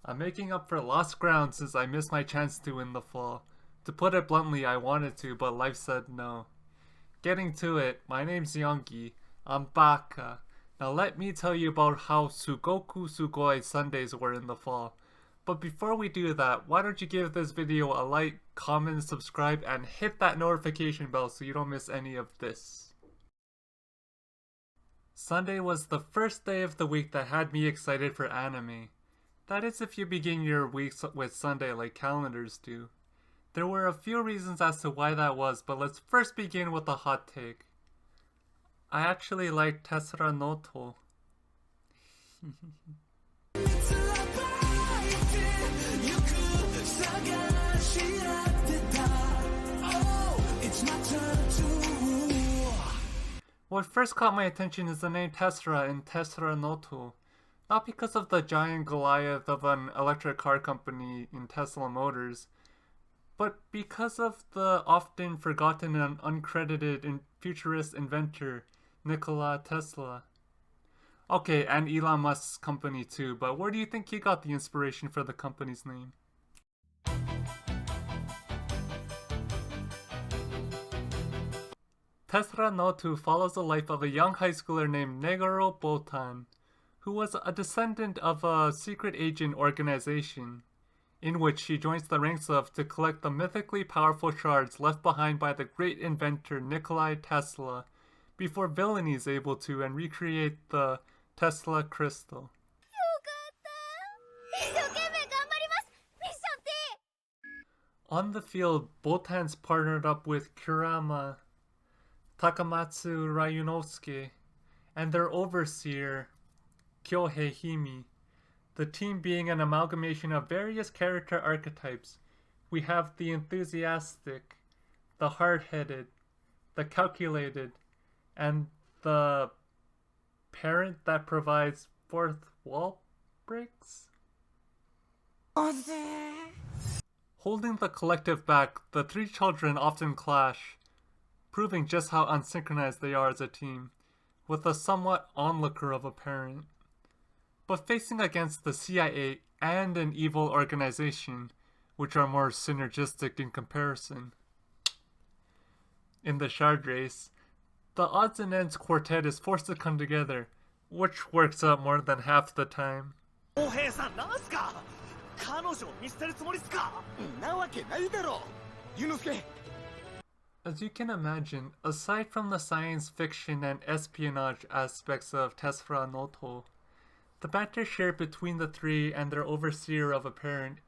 I'm making up for lost ground since I missed my chance to in the fall. To put it bluntly, I wanted to, but life said no. Getting to it, my name's Yonggi. I'm Baka. Now let me tell you about how Sugoku Sugoi Sundays were in the fall. But before we do that, why don't you give this video a like, comment, subscribe, and hit that notification bell so you don't miss any of this. Sunday was the first day of the week that had me excited for anime. That is if you begin your weeks with Sunday like calendars do. There were a few reasons as to why that was, but let's first begin with a hot take. I actually like Tessera no To. What first caught my attention is the name Tessera in Tessera no To. Not because of the giant Goliath of an electric car company in Tesla Motors, but because of the often forgotten and uncredited futurist inventor, Nikola Tesla. Okay, and Elon Musk's company too, but where do you think he got the inspiration for the company's name? Tessera no To follows the life of a young high schooler named Negoro Botan, who was a descendant of a secret agent organization, in which she joins the ranks of to collect the mythically powerful shards left behind by the great inventor Nikola Tesla, before villainy is able to and recreate the Tesla crystal. On the field, Botan's partnered up with Kurama, Takamatsu Ryunosuke, and their overseer, Kyohei Himi, the team being an amalgamation of various character archetypes. We have the enthusiastic, the hard-headed, the calculated, and the parent that provides fourth wall breaks? Holding the collective back, the three children often clash, proving just how unsynchronized they are as a team, with a somewhat onlooker of a parent. But facing against the CIA and an evil organization, which are more synergistic in comparison. In the shard race, the odds and ends quartet is forced to come together, which works out more than half the time. As you can imagine, aside from the science fiction and espionage aspects of Tessera no To, the banter shared between the three and their overseer of a parent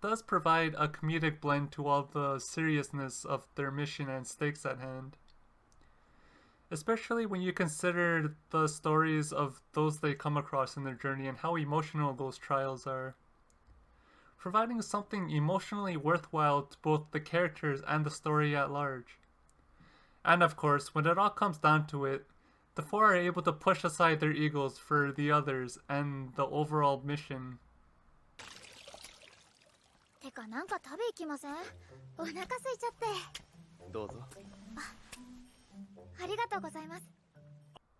does provide a comedic blend to all the seriousness of their mission and stakes at hand. Especially when you consider the stories of those they come across in their journey and how emotional those trials are. Providing something emotionally worthwhile to both the characters and the story at large. And of course, when it all comes down to it, the four are able to push aside their egos for the others and the overall mission.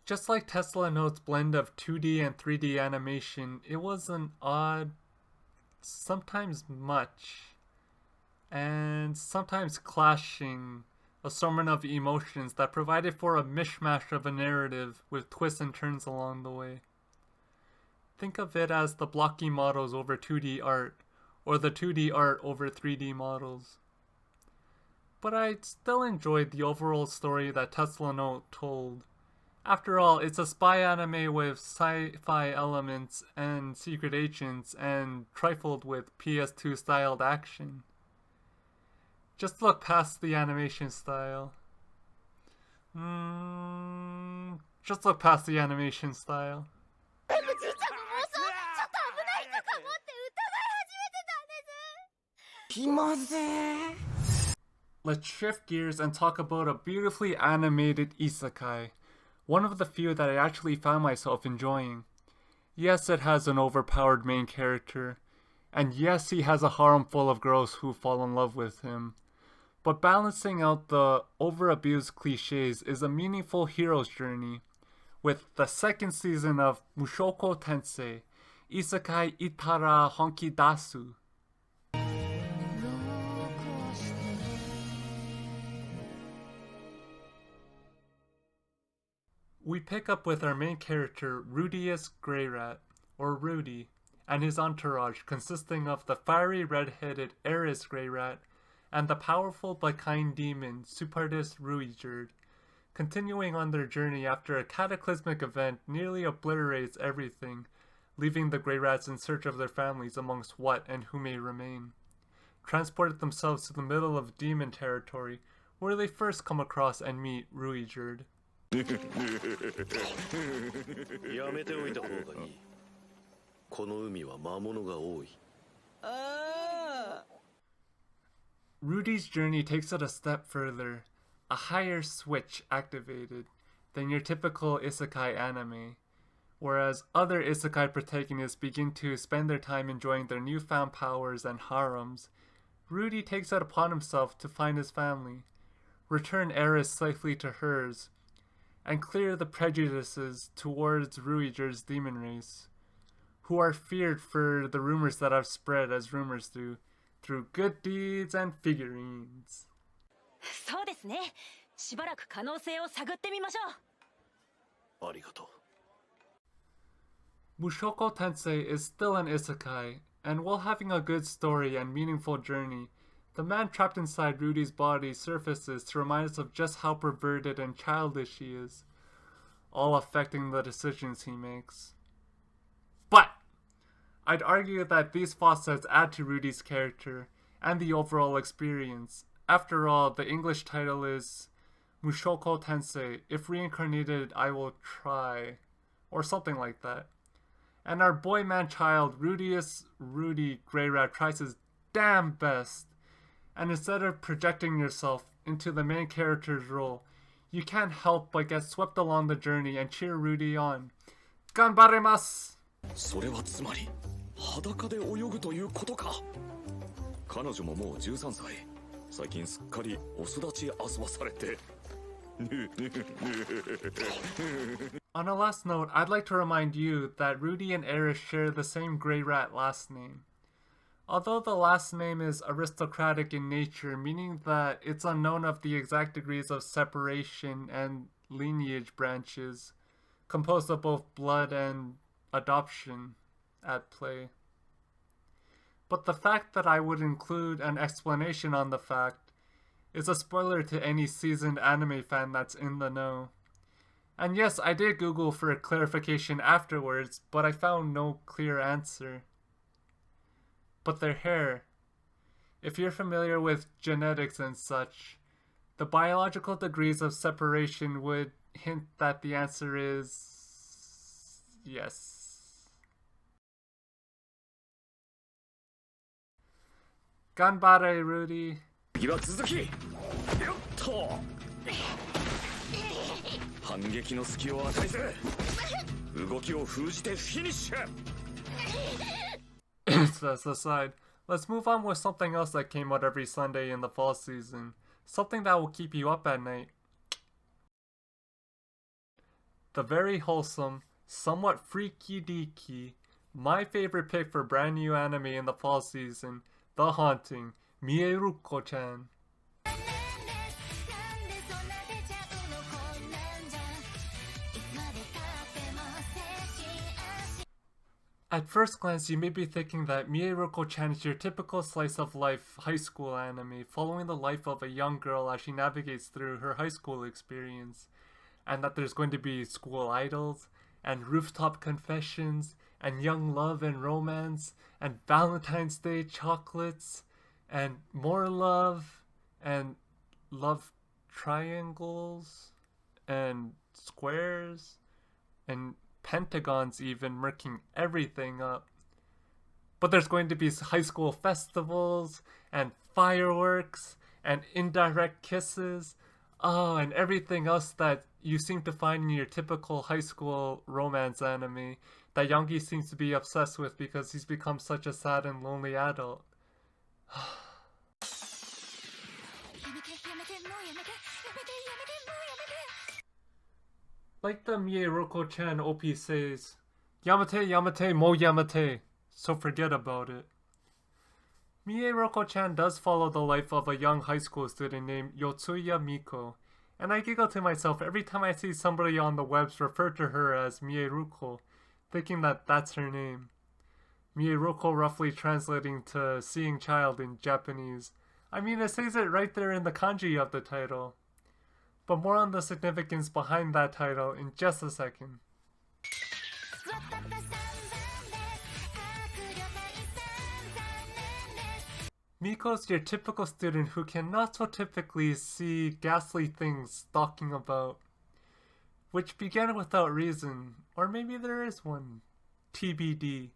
Just like Tesla Note's blend of 2D and 3D animation, it was an odd, sometimes much, and sometimes clashing assortment of emotions that provided for a mishmash of a narrative with twists and turns along the way. Think of it as the blocky models over 2D art, or the 2D art over 3D models. But I still enjoyed the overall story that Tessera no told. After all, it's a spy anime with sci-fi elements and secret agents and trifled with PS2 styled action. Just look past the animation style. Just look past the animation style. Let's shift gears and talk about a beautifully animated isekai. One of the few that I actually found myself enjoying. Yes, it has an overpowered main character. And yes, he has a harem full of girls who fall in love with him. But balancing out the over-abused cliches is a meaningful hero's journey, with the second season of Mushoku Tensei, Isekai itara honki dasu. We pick up with our main character, Rudius Greyrat, or Rudy, and his entourage consisting of the fiery red-headed Eris Greyrat and the powerful but kind demon, Supardus Ruijerd, continuing on their journey after a cataclysmic event nearly obliterates everything, leaving the Greyrats in search of their families amongst what and who may remain. Transported themselves to the middle of demon territory, where they first come across and meet Ruijerd. Rudy's journey takes it a step further, a higher switch activated than your typical isekai anime, whereas other isekai protagonists begin to spend their time enjoying their newfound powers and harems. Rudy takes it upon himself to find his family, return Eris safely to hers, and clear the prejudices towards Ruijerd's demon race, who are feared for the rumors that have spread as rumors do, through good deeds and figurines. そうですね。しばらく可能性を探ってみましょう。ありがとう。Mushoku Tensei is still an isekai, and while having a good story and meaningful journey, the man trapped inside Rudy's body surfaces to remind us of just how perverted and childish he is, all affecting the decisions he makes. But I'd argue that these facets add to Rudy's character and the overall experience. After all, the English title is Mushoku Tensei, If Reincarnated I Will Try, or something like that. And our boy man child, Rudy Greyrat, tries his damn best. And instead of projecting yourself into the main character's role, you can't help but get swept along the journey and cheer Rudy on. Ganbaremasu! それはつまり裸で泳ぐということか。彼女ももう13歳。最近すっかりお育ち遊ばされて。On a last note, I'd like to remind you that Rudy and Eris share the same Greyrat last name. Although the last name is aristocratic in nature, meaning that it's unknown of the exact degrees of separation and lineage branches, composed of both blood and adoption at play. But the fact that I would include an explanation on the fact is a spoiler to any seasoned anime fan that's in the know. And yes, I did Google for a clarification afterwards, but I found no clear answer. But their hair. If you're familiar with genetics and such, the biological degrees of separation would hint that the answer is yes. Ganbare, Rudy. 次は続き。よっと。反撃の隙を与えず、動きを封じてフィニッシュ。That's aside. Let's move on with something else that came out every Sunday in the fall season. Something that will keep you up at night. The very wholesome, somewhat freaky deaky, my favorite pick for brand new anime in the fall season, The Haunting, Mieruko-chan. At first glance, you may be thinking that Mieruko-chan is your typical slice-of-life high school anime, following the life of a young girl as she navigates through her high school experience, and that there's going to be school idols, and rooftop confessions, and young love and romance, and Valentine's Day chocolates, and more love, and love triangles, and squares, and pentagons even, murking everything up. But there's going to be high school festivals, and fireworks, and indirect kisses, and everything else that you seem to find in your typical high school romance anime that Yonggi seems to be obsessed with because he's become such a sad and lonely adult. Like the Mieruko-chan OP says, Yamate, Yamate, Mo Yamate. So forget about it. Mieruko-chan does follow the life of a young high school student named Yotsuya Miko, and I giggle to myself every time I see somebody on the webs refer to her as Mieruko, thinking that that's her name. Mieruko roughly translating to seeing child in Japanese. I mean, it says it right there in the kanji of the title. But more on the significance behind that title in just a second. Miko's your typical student who can not so typically see ghastly things stalking about, which began without reason, or maybe there is one. TBD.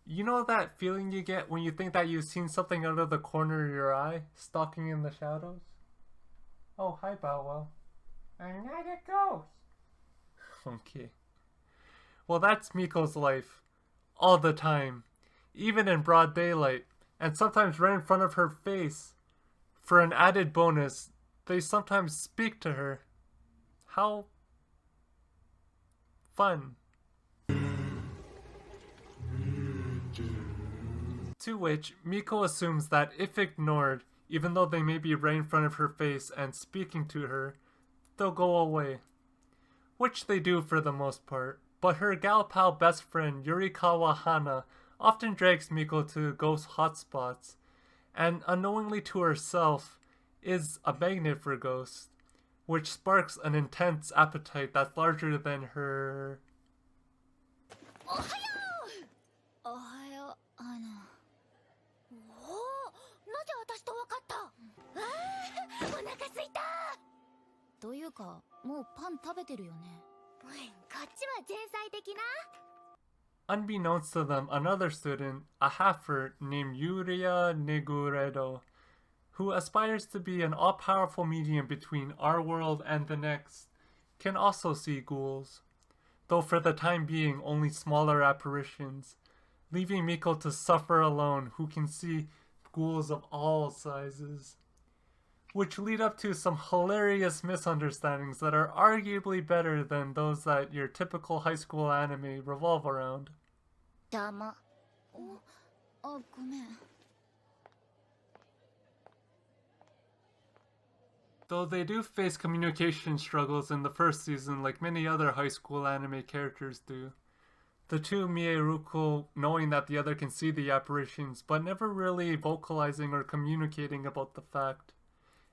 You know that feeling you get when you think that you've seen something out of the corner of your eye, stalking in the shadows? Oh, hi Bow Wow. I'm not a ghost. Okay. Well, that's Miko's life. All the time. Even in broad daylight. And sometimes right in front of her face. For an added bonus, they sometimes speak to her. How fun. To which, Miko assumes that if ignored, even though they may be right in front of her face and speaking to her, they'll go away. Which they do for the most part, but her gal pal best friend Yurikawa Hana often drags Miko to ghost hotspots, and unknowingly to herself is a magnet for ghosts, which sparks an intense appetite that's larger than her... Unbeknownst to them, another student, a halfer named Yuria Neguredo, who aspires to be an all-powerful medium between our world and the next, can also see ghouls, though for the time being only smaller apparitions, leaving Miko to suffer alone, who can see ghouls of all sizes, which lead up to some hilarious misunderstandings that are arguably better than those that your typical high school anime revolve around. Though they do face communication struggles in the first season like many other high school anime characters do. The two Mieruko knowing that the other can see the apparitions but never really vocalizing or communicating about the fact,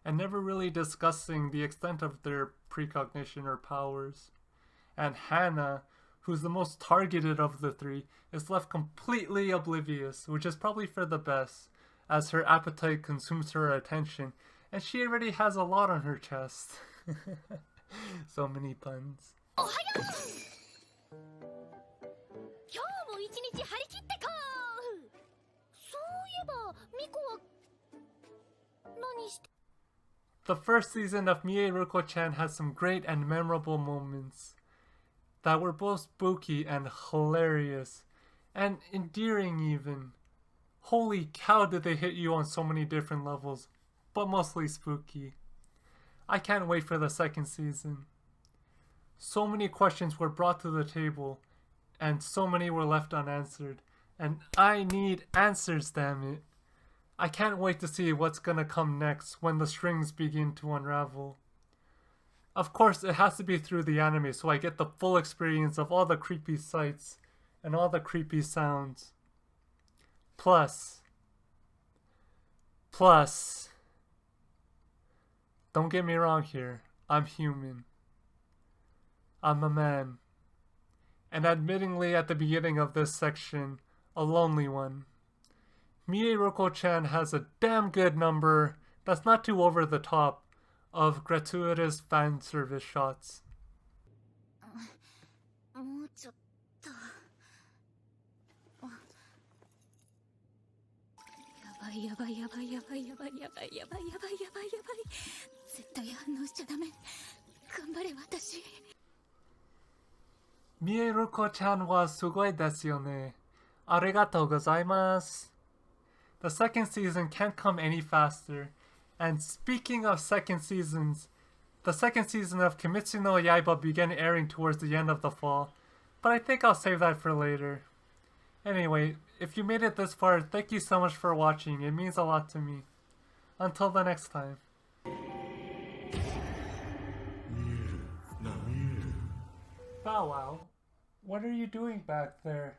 and never really discussing the extent of their precognition or powers. And Hana, who's the most targeted of the three, is left completely oblivious, which is probably for the best, as her appetite consumes her attention, and she already has a lot on her chest. So many puns. The first season of Mieruko-chan has some great and memorable moments that were both spooky and hilarious, and endearing even. Holy cow, did they hit you on so many different levels, but mostly spooky. I can't wait for the second season. So many questions were brought to the table, and so many were left unanswered, and I need answers, damn it. I can't wait to see what's gonna come next when the strings begin to unravel. Of course, it has to be through the anime so I get the full experience of all the creepy sights and all the creepy sounds. Plus, don't get me wrong here, I'm human. I'm a man. And admittingly at the beginning of this section, a lonely one. Mieruko-chan has a damn good number that's not too over the top of gratuitous fan service shots. Mieruko-chan wa sugoi desu yo ne. Arigatou gozaimasu. The second season can't come any faster. And speaking of second seasons, the second season of Kimetsu no Yaiba began airing towards the end of the fall, But I think I'll save that for later. Anyway, if you made it this far, thank you so much for watching. It means a lot to me. Until the next time. Bow Wow, what are you doing back there?